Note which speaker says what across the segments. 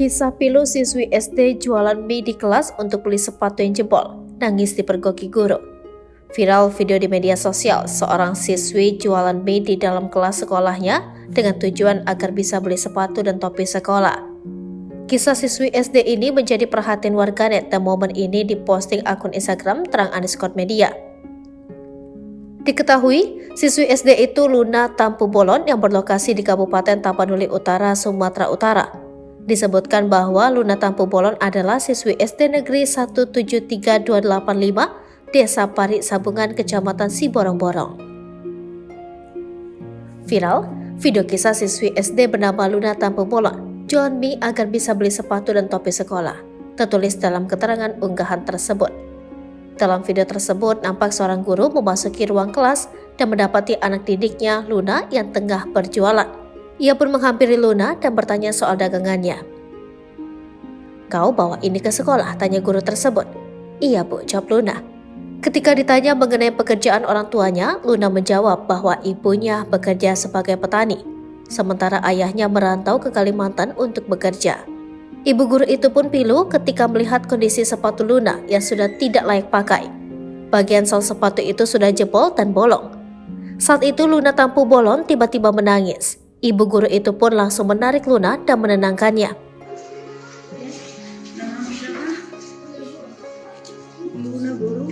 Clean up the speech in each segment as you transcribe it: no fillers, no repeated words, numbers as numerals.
Speaker 1: Kisah pilu siswi SD jualan mie di kelas untuk beli sepatu yang jebol, nangis dipergoki guru. Viral video di media sosial, seorang siswi jualan mie di dalam kelas sekolahnya dengan tujuan agar bisa beli sepatu dan topi sekolah. Kisah siswi SD ini menjadi perhatian warganet dan momen ini diposting akun Instagram _media. Diketahui, siswi SD itu Luna Tampu Bolon yang berlokasi di Kabupaten Tapanuli Utara, Sumatera Utara. Disebutkan bahwa Luna Tampu Bolon adalah siswi SD Negeri 173285 Desa Pari Sabungan, Kecamatan Siborong-Borong. Viral, video kisah siswi SD bernama Luna Tampu Bolon jualan mie agar bisa beli sepatu dan topi sekolah, tertulis dalam keterangan unggahan tersebut. Dalam video tersebut, nampak seorang guru memasuki ruang kelas dan mendapati anak didiknya, Luna, yang tengah berjualan. Ia pun menghampiri Luna dan bertanya soal dagangannya. "Kau bawa ini ke sekolah?" tanya guru tersebut. "Iya, Bu," jawab Luna. Ketika ditanya mengenai pekerjaan orang tuanya, Luna menjawab bahwa ibunya bekerja sebagai petani, sementara ayahnya merantau ke Kalimantan untuk bekerja. Ibu guru itu pun pilu ketika melihat kondisi sepatu Luna yang sudah tidak layak pakai. Bagian sol sepatu itu sudah jebol dan bolong. Saat itu Luna Tampu Bolon tiba-tiba menangis. Ibu guru itu pun langsung menarik Luna dan menenangkannya.
Speaker 2: Luna guru,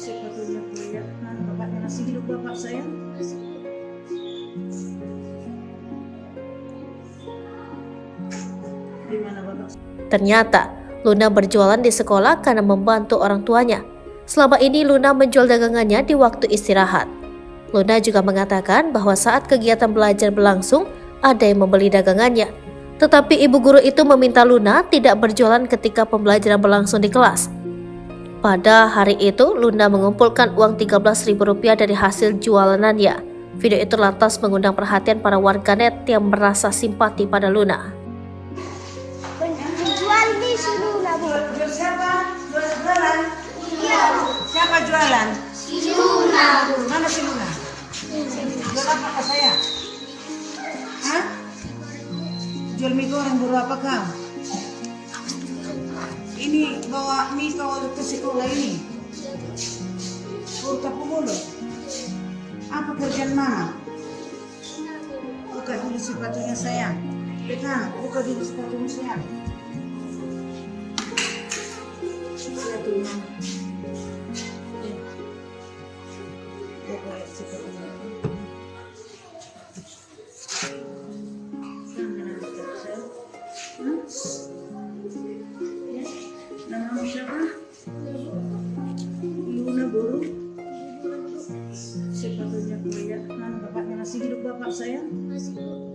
Speaker 2: sepatunya koyak, bapaknya masih hidup bapak saya. Di mana bapak?
Speaker 1: Ternyata Luna berjualan di sekolah karena membantu orang tuanya. Selama ini Luna menjual dagangannya di waktu istirahat. Luna juga mengatakan bahwa saat kegiatan belajar berlangsung, ada yang membeli dagangannya. Tetapi ibu guru itu meminta Luna tidak berjualan ketika pembelajaran berlangsung di kelas. Pada hari itu, Luna mengumpulkan uang Rp13.000 dari hasil jualannya. Video itu lantas mengundang perhatian para warganet yang merasa simpati pada Luna.
Speaker 3: Jual di Luna, Bu.
Speaker 2: Siapa? Jualan?
Speaker 3: Iya, Bu.
Speaker 2: Siapa jualan?
Speaker 3: Si Luna, Bu.
Speaker 2: Mana si Luna? Jual apa ke saya? Hah? Jual mie goreng baru apa kau? Ini bawa mie kau ke sekolah ini? Tapu Bolon. Apa kerjaan mama? Buka dulu sepatunya sayang. Betul, buka dulu sepatunya sayang. Lihat dulu mama. Buka sepatunya. Nama siapa? Luna guru. Sepatunya koyak. Mana bapaknya masih hidup bapak saya?
Speaker 3: Masih, Bu.